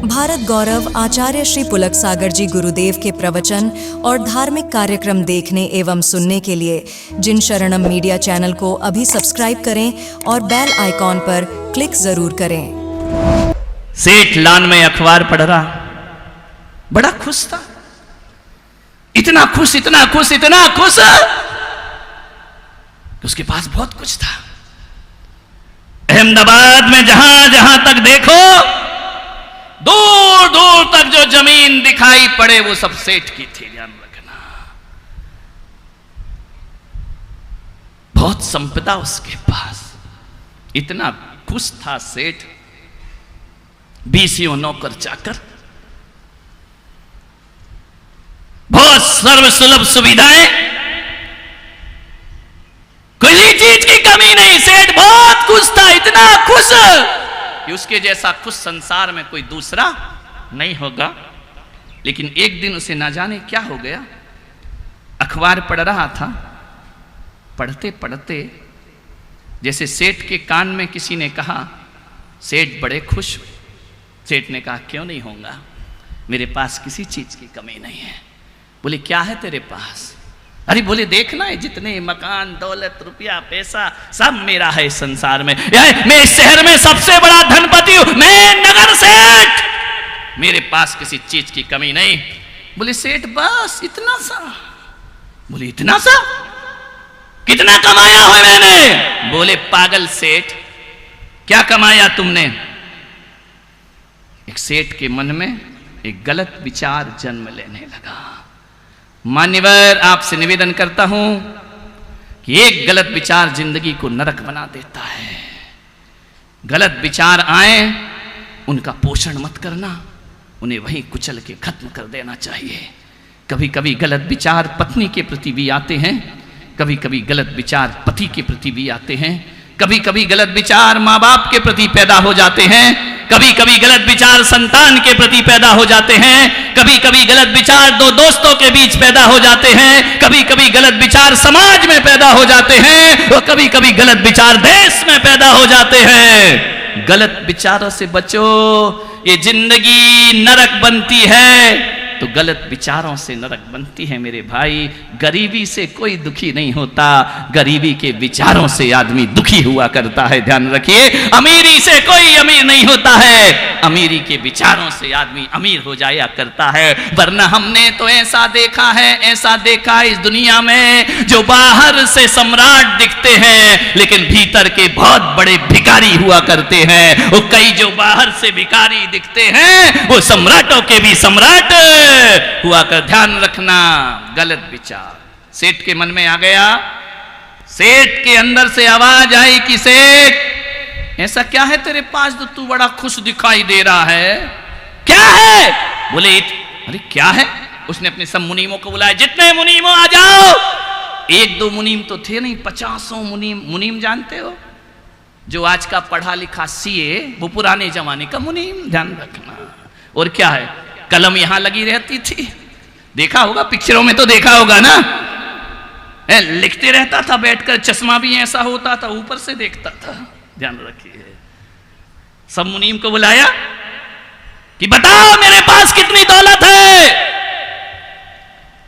भारत गौरव आचार्य श्री पुलक सागर जी गुरुदेव के प्रवचन और धार्मिक कार्यक्रम देखने एवं सुनने के लिए जिन शरणम मीडिया चैनल को अभी सब्सक्राइब करें और बेल आइकॉन पर क्लिक जरूर करें। सेठ लान में अखबार पढ़ रहा, बड़ा खुश था, इतना खुश इतना खुश इतना खुश कि उसके पास बहुत कुछ था। अहमदाबाद में जहां जहां तक देखो, दूर दूर तक जो जमीन दिखाई पड़े वो सब सेठ की थी, ध्यान रखना। बहुत संपदा उसके पास, इतना खुश था सेठ। 20 नौकर चाकर, बहुत सर्वसुलभ सुविधाएं, कोई चीज की कमी नहीं। सेठ बहुत खुश था, इतना खुश कि उसके जैसा खुश संसार में कोई दूसरा नहीं होगा। लेकिन एक दिन उसे ना जाने क्या हो गया, अखबार पढ़ रहा था, पढ़ते पढ़ते जैसे सेठ के कान में किसी ने कहा, सेठ बड़े खुश हुए। सेठ ने कहा, क्यों नहीं होगा, मेरे पास किसी चीज की कमी नहीं है। बोले, क्या है तेरे पास? अरे बोले, देखना है जितने मकान दौलत रुपया पैसा सब मेरा है इस संसार में। मैं इस शहर में सबसे बड़ा धनपति हूं, मैं नगर सेठ, मेरे पास किसी चीज की कमी नहीं। बोले, सेठ बस इतना सा? बोले, इतना सा? कितना कमाया हो मैंने? बोले, पागल सेठ, क्या कमाया तुमने? एक सेठ के मन में एक गलत विचार जन्म लेने लगा। मान्यवर, आपसे निवेदन करता हूं कि एक गलत विचार जिंदगी को नरक बना देता है। गलत विचार आए, उनका पोषण मत करना, उन्हें वहीं कुचल के खत्म कर देना चाहिए। कभी कभी गलत विचार पत्नी के प्रति भी आते हैं, कभी कभी गलत विचार पति के प्रति भी आते हैं, कभी कभी गलत विचार माँ बाप के प्रति पैदा हो जाते हैं, कभी कभी गलत विचार संतान के प्रति पैदा हो जाते हैं, कभी कभी गलत विचार दो दोस्तों के बीच पैदा हो जाते हैं, कभी कभी गलत विचार समाज में पैदा हो जाते हैं, और कभी कभी गलत विचार देश में पैदा हो जाते हैं। गलत विचारों से बचो, ये जिंदगी नरक बनती है तो गलत विचारों से नरक बनती है मेरे भाई। गरीबी से कोई दुखी नहीं होता, गरीबी के विचारों से आदमी दुखी हुआ करता है, ध्यान रखिए। अमीरी से कोई अमीर नहीं होता है, अमीरी के विचारों से आदमी अमीर हो जाया करता है। वरना हमने तो ऐसा देखा है, ऐसा देखा इस दुनिया में, जो बाहर से सम्राट दिखते हैं लेकिन भीतर के बहुत बड़े भिखारी हुआ करते हैं। वो कई जो बाहर से भिखारी दिखते हैं वो सम्राटों के भी सम्राट हुआ कर, ध्यान रखना। गलत विचार सेठ के मन में आ गया। सेठ के अंदर से आवाज आई कि सेठ, ऐसा क्या है तेरे पास तो तू बड़ा खुश दिखाई दे रहा है? क्या है? बोले, अरे क्या है? उसने अपने सब मुनीमों को बुलाया, जितने मुनीमों आ जाओ। एक दो मुनीम तो थे नहीं, 50 मुनीम। मुनीम जानते हो, जो आज का पढ़ा लिखा सीए, वो पुराने जमाने का मुनीम, ध्यान रखना। और क्या है, कलम यहां लगी रहती थी, देखा होगा पिक्चरों में तो देखा होगा ना, लिखते रहता था बैठकर, चश्मा भी ऐसा होता था, ऊपर से देखता था, ध्यान रखिए। सब मुनीम को बुलाया कि बताओ मेरे पास कितनी दौलत है।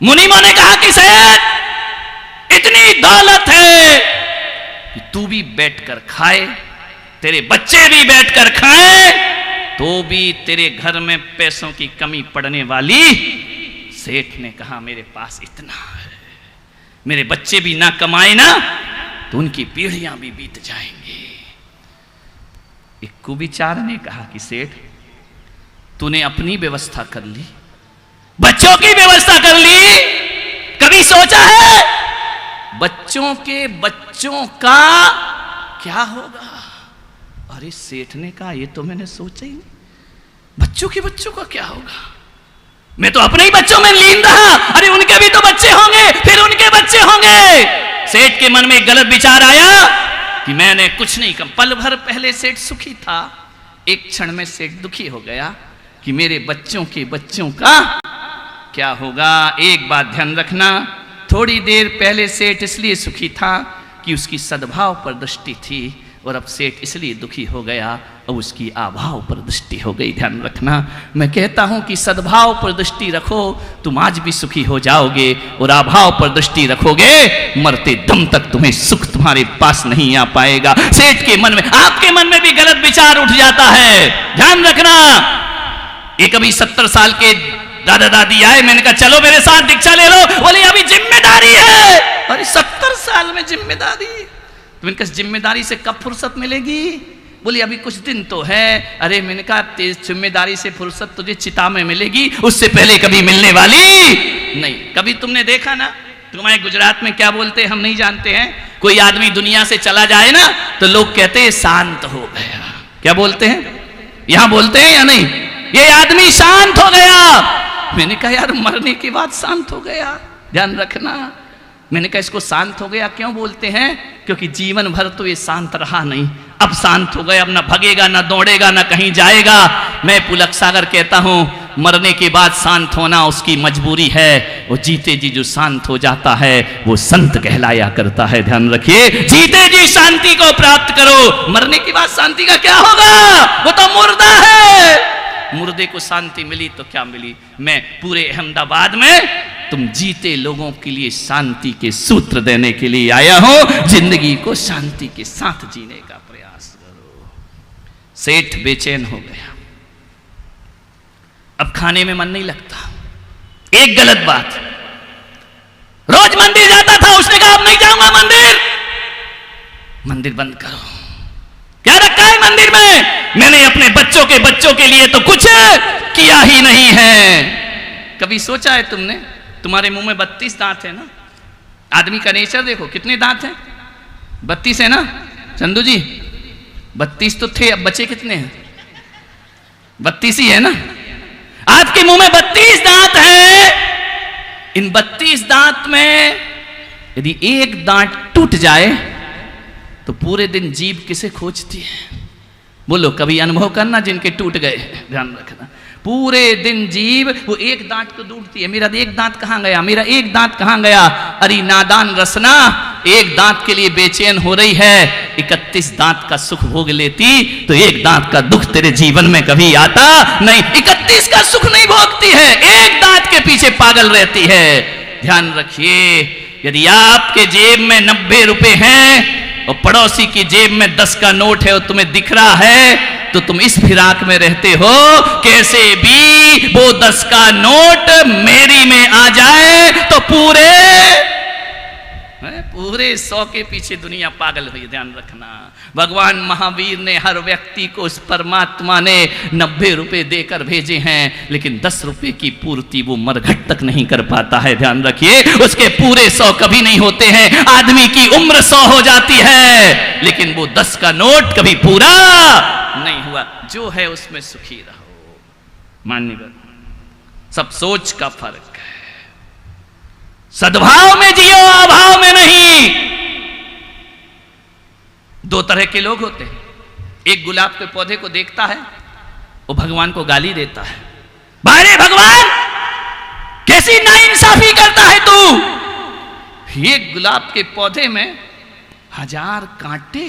मुनीमों ने कहा कि सेठ इतनी दौलत है कि तू भी बैठकर खाए, तेरे बच्चे भी बैठकर खाए, तो भी तेरे घर में पैसों की कमी पड़ने वाली। सेठ ने कहा, मेरे पास इतना है, मेरे बच्चे भी ना कमाए ना तो उनकी पीढ़ियां भी बीत जाएंगी। एक कुविचार ने कहा कि सेठ, तूने अपनी व्यवस्था कर ली, बच्चों की व्यवस्था कर ली, कभी सोचा है बच्चों के बच्चों का क्या होगा? अरे सेठ ने कहा, ये तो मैंने सोचा ही नहीं, बच्चों के बच्चों का क्या होगा? मैं तो अपने ही बच्चों में लीन रहा, अरे उनके भी तो बच्चे होंगे, फिर उनके बच्चे होंगे। सेठ के मन में एक गलत विचार आया कि मैंने कुछ नहीं कम। पल भर पहले सेठ सुखी था, एक क्षण में सेठ दुखी हो गया कि मेरे बच्चों के बच्चों का क्या होगा। एक बात ध्यान रखना, थोड़ी देर पहले सेठ इसलिए सुखी था कि उसकी सद्भाव पर दृष्टि थी, और अब सेठ इसलिए दुखी हो गया और उसकी अभाव पर दृष्टि हो गई। ध्यान रखना, मैं कहता हूं कि सद्भाव पर दृष्टि रखो, तुम आज भी सुखी हो जाओगे, और अभाव पर दृष्टि रखोगे, मरते दम तक तुम्हें सुख तुम्हारे पास नहीं आ पाएगा। सेठ के मन में, आपके मन में भी गलत विचार उठ जाता है। ध्यान रखना, एक अभी 70 साल के दादा दादी आए, मैंने कहा चलो मेरे साथ दीक्षा ले लो, बोले अभी जिम्मेदारी है। अरे 70 साल में जिम्मेदारी? तो मैंने कहा जिम्मेदारी से कब फुर्सत मिलेगी? बोली अभी कुछ दिन तो है। अरे मैंने कहा जिम्मेदारी से फुर्सत तुझे चिता में मिलेगी, उससे पहले कभी मिलने वाली नहीं। कभी तुमने देखा ना, तुम्हारे गुजरात में क्या बोलते हैं हम नहीं जानते हैं, कोई आदमी दुनिया से चला जाए ना तो लोग कहते हैं शांत हो गया। क्या बोलते हैं? यहां बोलते हैं या नहीं? ये आदमी शांत हो गया। मैंने कहा यार मरने के बाद शांत हो गया, ध्यान रखना। मैंने कहा इसको शांत हो गया क्यों बोलते हैं? क्योंकि जीवन भर तो ये शांत रहा नहीं, अब शांत हो गया, अब ना भगेगा ना दौड़ेगा ना कहीं जाएगा। मैं पुलक सागर कहता हूं मरने के बाद शांत होना उसकी मजबूरी है, वो जीते जी जो शांत हो जाता है वो संत कहलाया करता है। ध्यान रखिए, जीते जी शांति को प्राप्त करो, मरने के बाद शांति का क्या होगा? वो तो मुर्दा है। मुर्दे को शांति मिली तो क्या मिली? मैं पूरे अहमदाबाद में तुम जीते लोगों के लिए शांति के सूत्र देने के लिए आया हूं। जिंदगी को शांति के साथ जीने का प्रयास करो। सेठ बेचैन हो गया, अब खाने में मन नहीं लगता। एक गलत बात, रोज मंदिर जाता था, उसने कहा अब नहीं जाऊंगा मंदिर। मंदिर बंद करो। क्या रखा है मंदिर में? मैंने अपने बच्चों के लिए तो कुछ किया ही नहीं है। कभी सोचा है तुमने? तुम्हारे मुंह में 32 दांत है ना? आदमी का नेचर देखो, कितने दांत हैं? 32 है ना चंदू जी? 32 तो थे, अब बचे कितने हैं? 32 ही है ना? आपके मुंह में 32 दांत है। इन 32 दांत में यदि एक दांत टूट जाए तो पूरे दिन जीभ किसे खोजती है? बोलो, कभी अनुभव करना जिनके टूट गए, ध्यान रखना। पूरे दिन जीभ वो एक दांत को ढूंढती है, मेरा एक दांत कहां गया, मेरा एक दांत कहां गया। अरे नादान रसना, एक दांत के लिए बेचैन हो रही है, 31 दांत का सुख भोग लेती तो एक दांत का दुख तेरे जीवन में कभी आता नहीं। 31 का सुख नहीं भोगती है, एक दांत के पीछे पागल रहती है। ध्यान रखिए, यदि आपके जेब में 90 रुपए हैं और पड़ोसी की जेब में 10 का नोट है और तुम्हें दिख रहा है, तो तुम इस फिराक में रहते हो कैसे भी वो 10 का नोट मेरी में आ जाए तो पूरे 100 के पीछे दुनिया पागल हुई। ध्यान रखना, भगवान महावीर ने हर व्यक्ति को उस परमात्मा ने 90 रुपए देकर भेजे हैं, लेकिन 10 रुपए की पूर्ति वो मरघट तक नहीं कर पाता है। ध्यान रखिए, उसके पूरे 100 कभी नहीं होते हैं। आदमी की उम्र 100 हो जाती है, लेकिन वो 10 का नोट कभी पूरा नहीं हुआ। जो है उसमें सुखी रहो। मान्यवर, सब सोच का फर्क है। सद्भाव में जियो, अभाव में नहीं। 2 तरह के लोग होते हैं। एक गुलाब के पौधे को देखता है, वो भगवान को गाली देता है, बारे भगवान कैसी नाइंसाफी करता है तू। ये गुलाब के पौधे में 1000 कांटे,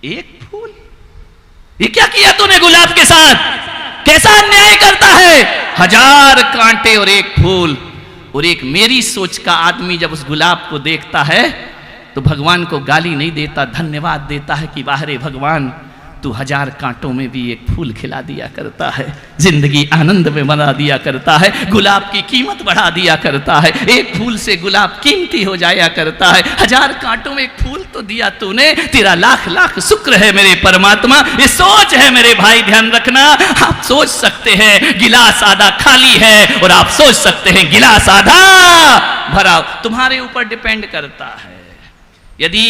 एक फूल, ये क्या किया तूने गुलाब के साथ? कैसा अन्याय करता है? 1000 कांटे और एक फूल। और एक मेरी सोच का आदमी जब उस गुलाब को देखता है तो भगवान को गाली नहीं देता, धन्यवाद देता है कि वाह रे भगवान, तू 1000 कांटों में भी एक फूल खिला दिया करता है, जिंदगी आनंद में बना दिया करता है, गुलाब की कीमत बढ़ा दिया करता है, एक फूल से गुलाब कीमती हो जाया करता है। 1000 कांटों में एक फूल तो दिया तूने, तेरा लाख लाख शुक्र है मेरे परमात्मा। ये सोच है मेरे भाई, ध्यान रखना। आप सोच सकते हैं गिलास आधा खाली है, और आप सोच सकते हैं गिलास आधा भरा। तुम्हारे ऊपर डिपेंड करता है। यदि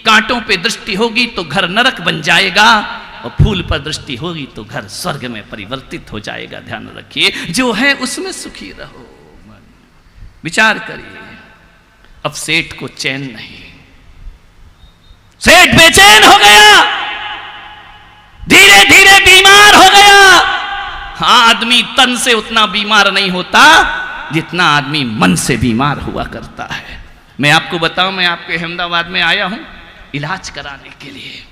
कांटों पे दृष्टि होगी तो घर नरक बन जाएगा, और फूल पर दृष्टि होगी तो घर स्वर्ग में परिवर्तित हो जाएगा। ध्यान रखिए, जो है उसमें सुखी रहो। विचार करिए। अब सेठ को चैन नहीं, सेठ बेचैन हो गया, धीरे धीरे बीमार हो गया। हाँ, आदमी तन से उतना बीमार नहीं होता जितना आदमी मन से बीमार हुआ करता है। मैं आपको बताऊं, मैं आपके अहमदाबाद में आया हूं इलाज कराने के लिए।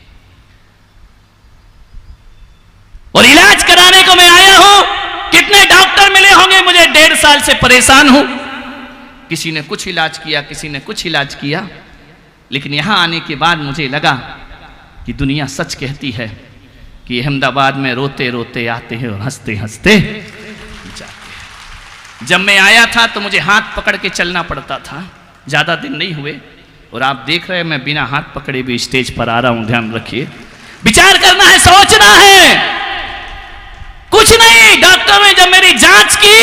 और इलाज कराने को मैं आया हूं। कितने डॉक्टर मिले होंगे मुझे, 1.5 साल से परेशान हूं। किसी ने कुछ इलाज किया, किसी ने कुछ इलाज किया, लेकिन यहां आने के बाद मुझे लगा कि दुनिया सच कहती है कि अहमदाबाद में रोते रोते आते हैं और हंसते हंसते जाते हैं। जब मैं आया था तो मुझे हाथ पकड़ के चलना पड़ता था, ज्यादा दिन नहीं हुए और आप देख रहे हैं मैं बिना हाथ पकड़े भी स्टेज पर आ रहा हूं। ध्यान रखिए, विचार करना है, सोचना है। कुछ नहीं, डॉक्टर ने जब मेरी जांच की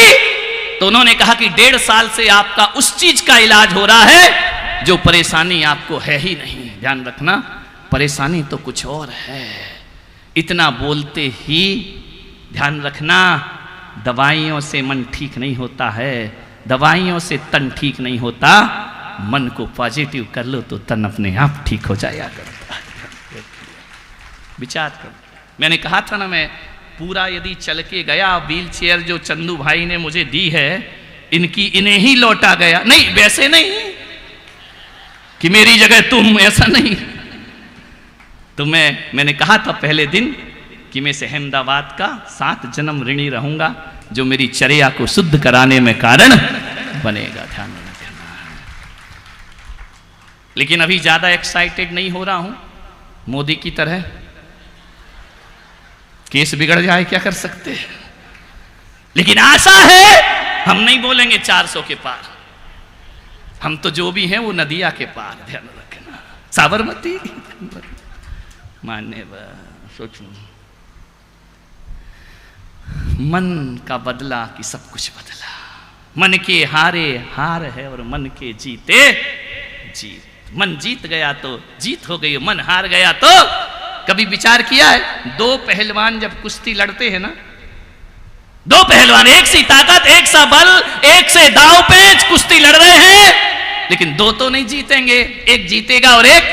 तो उन्होंने कहा कि 1.5 साल से आपका उस चीज का इलाज हो रहा है जो परेशानी आपको है ही नहीं। ध्यान रखना, परेशानी तो कुछ और है। इतना बोलते ही ध्यान रखना, दवाइयों से मन ठीक नहीं होता है, दवाइयों से तन ठीक नहीं होता। मन को पॉजिटिव कर लो तो तन अपने आप ठीक हो जाया करता है। विचार करो, मैंने कहा था ना, मैं पूरा यदि चल के गया, व्हील चेयर जो चंदू भाई ने मुझे दी है इनकी इन्हें ही लौटा गया। नहीं, वैसे नहीं कि मेरी जगह तुम, ऐसा नहीं। तो मैंने कहा था पहले दिन कि मैं अहमदाबाद का 7 जन्म ऋणी रहूंगा, जो मेरी चर्या को शुद्ध कराने में कारण बनेगा। ध्यान रखना। लेकिन अभी ज्यादा एक्साइटेड नहीं हो रहा हूं मोदी की तरह। केस बिगड़ जाए, क्या कर सकते हैं, लेकिन आशा है हम नहीं बोलेंगे 400 के पार। हम तो जो भी हैं वो नदिया के पार। ध्यान रखना, साबरमती मानने सोचो, मन का बदला कि सब कुछ बदला। मन के हारे हार है और मन के जीते जीत। मन जीत गया तो जीत हो गई, मन हार गया तो। कभी विचार किया है, 2 पहलवान जब कुश्ती लड़ते हैं ना, 2 पहलवान, एक सी ताकत, एक सा बल, एक से दांव पेच कुश्ती लड़ रहे हैं, लेकिन 2 तो नहीं जीतेंगे, एक जीतेगा और एक,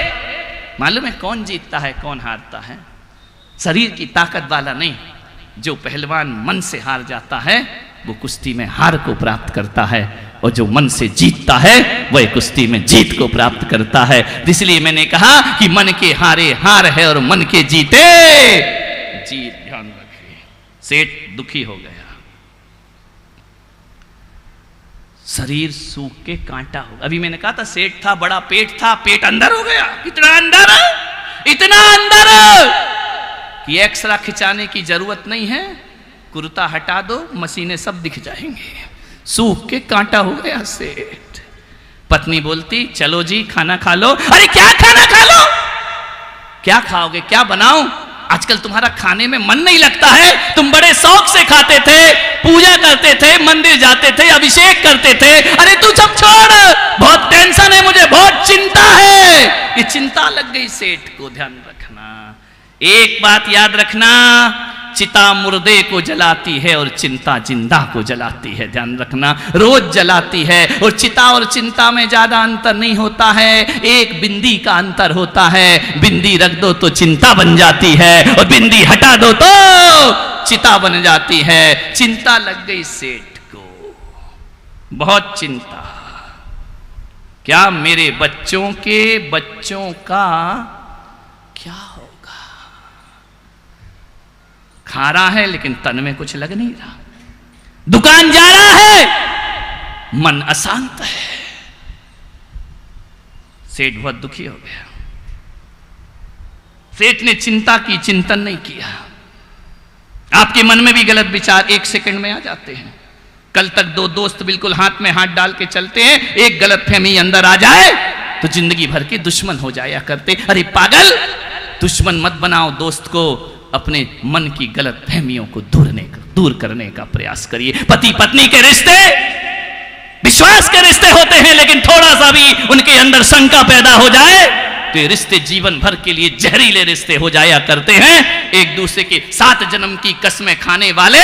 मालूम है कौन जीतता है कौन हारता है? शरीर की ताकत वाला नहीं। जो पहलवान मन से हार जाता है वो कुश्ती में हार को प्राप्त करता है, और जो मन से जीतता है वह कुश्ती में जीत को प्राप्त करता है। इसलिए मैंने कहा कि मन के हारे हार है और मन के जीते जीत। ध्यान रखिए, सेठ दुखी हो गया, शरीर सूख के कांटा हो। अभी मैंने कहा था सेठ था, बड़ा पेट था, पेट अंदर हो गया, इतना अंदर, इतना अंदर कि एक्सरा खिंचाने की जरूरत नहीं है, कुर्ता हटा दो, मशीनें सब दिख जाएंगे। सूख के कांटा हो गया सेठ। पत्नी बोलती चलो जी खाना खा लो। अरे क्या खाना खा लो, क्या खाओगे, क्या बनाऊं? आजकल तुम्हारा खाने में मन नहीं लगता है। तुम बड़े शौक से खाते थे, पूजा करते थे, मंदिर जाते थे, अभिषेक करते थे। अरे तू सब छोड़, बहुत टेंशन है मुझे, बहुत चिंता है। ये चिंता लग गई सेठ को। ध्यान रखना, एक बात याद रखना, चिता मुर्दे को जलाती है और चिंता जिंदा को जलाती है। ध्यान रखना, रोज जलाती है, और चिता और चिंता में ज्यादा अंतर नहीं होता है, एक बिंदी का अंतर होता है। बिंदी रख दो तो चिंता बन जाती है, और बिंदी हटा दो तो चिता बन जाती है। चिंता लग गई सेठ को, बहुत चिंता। क्या मेरे बच्चों के बच्चों का क्या होगा? खा रहा है लेकिन तन में कुछ लग नहीं रहा, दुकान जा रहा है, मन अशांत है। सेठ बहुत दुखी हो गया। सेठ ने चिंता की, चिंतन नहीं किया। आपके मन में भी गलत विचार 1 सेकंड में आ जाते हैं। कल तक 2 दोस्त बिल्कुल हाथ में हाथ डाल के चलते हैं, एक गलतफहमी अंदर आ जाए तो जिंदगी भर के दुश्मन हो जाया करते। अरे पागल, दुश्मन मत बनाओ दोस्त को, अपने मन की गलतफहमियों को दूर करने का प्रयास करिए। पति पत्नी के रिश्ते विश्वास के रिश्ते होते हैं, लेकिन थोड़ा सा भी उनके अंदर शंका पैदा हो जाए तो ये रिश्ते जीवन भर के लिए जहरीले रिश्ते हो जाया करते हैं। एक दूसरे के 7 जन्म की कसमें खाने वाले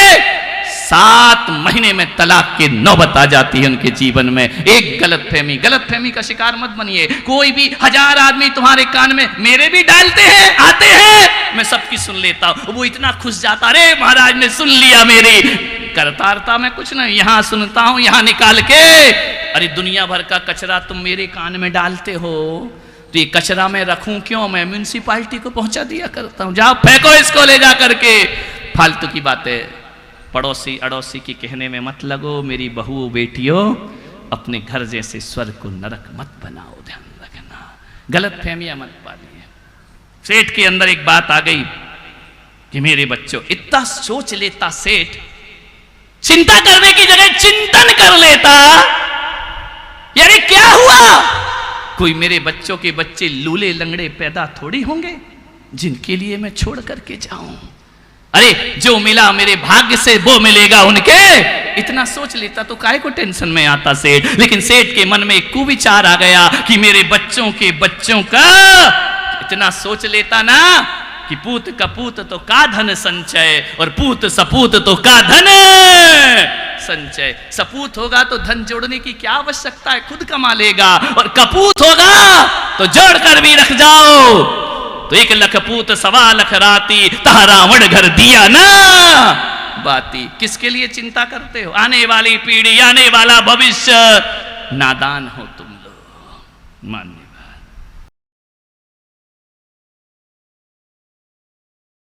7 महीने में तलाक की नौबत आ जाती है उनके जीवन में। एक गलतफहमी का शिकार मत बनिए। कोई भी 1000 आदमी तुम्हारे कान में मेरे भी डालते हैं, आते हैं, मैं सबकी सुन लेता हूं। वो इतना खुश जाता, अरे महाराज ने सुन लिया मेरी। करता मैं कुछ नहीं, यहां सुनता हूं, यहां निकाल के। अरे दुनिया भर का कचरा तुम मेरे कान में डालते हो, तो ये कचरा मैं रखूं क्यों? मैं म्यूनिसिपालिटी को पहुंचा दिया करता हूं, जाओ फेंको इसको ले जा करके। फालतू की बातें पड़ोसी अड़ोसी की कहने में मत लगो। मेरी बहू बेटियों, अपने घर जैसे स्वर्ग को नरक मत बनाओ, ध्यान रखना, गलत फहमियां मत पालिए। सेठ के अंदर एक बात आ गई कि मेरे बच्चों, इतना सोच लेता सेठ, चिंता करने की जगह चिंतन कर लेता। यार क्या हुआ? कोई मेरे बच्चों के बच्चे लूले लंगड़े पैदा थोड़ी होंगे जिनके लिए मैं छोड़ करके जाऊं। अरे जो मिला मेरे भाग्य से वो मिलेगा उनके, इतना सोच लेता तो काहे को टेंशन में आता सेठ। लेकिन सेठ के मन में एक कुविचार आ गया कि मेरे बच्चों के बच्चों का इतना सोच लेता ना कि पूत कपूत तो का धन संचय और पूत सपूत तो का धन संचय। सपूत होगा तो धन जोड़ने की क्या आवश्यकता है, खुद कमा लेगा। और कपूत होगा तो जोड़ कर भी रख जाओ। तो 1 लाख पूत 1.25 लाख राती, तहा रावण घर दिया ना बाती। किसके लिए चिंता करते हो? आने वाली पीढ़ी, आने वाला भविष्य। नादान हो तुम लोग। मान्य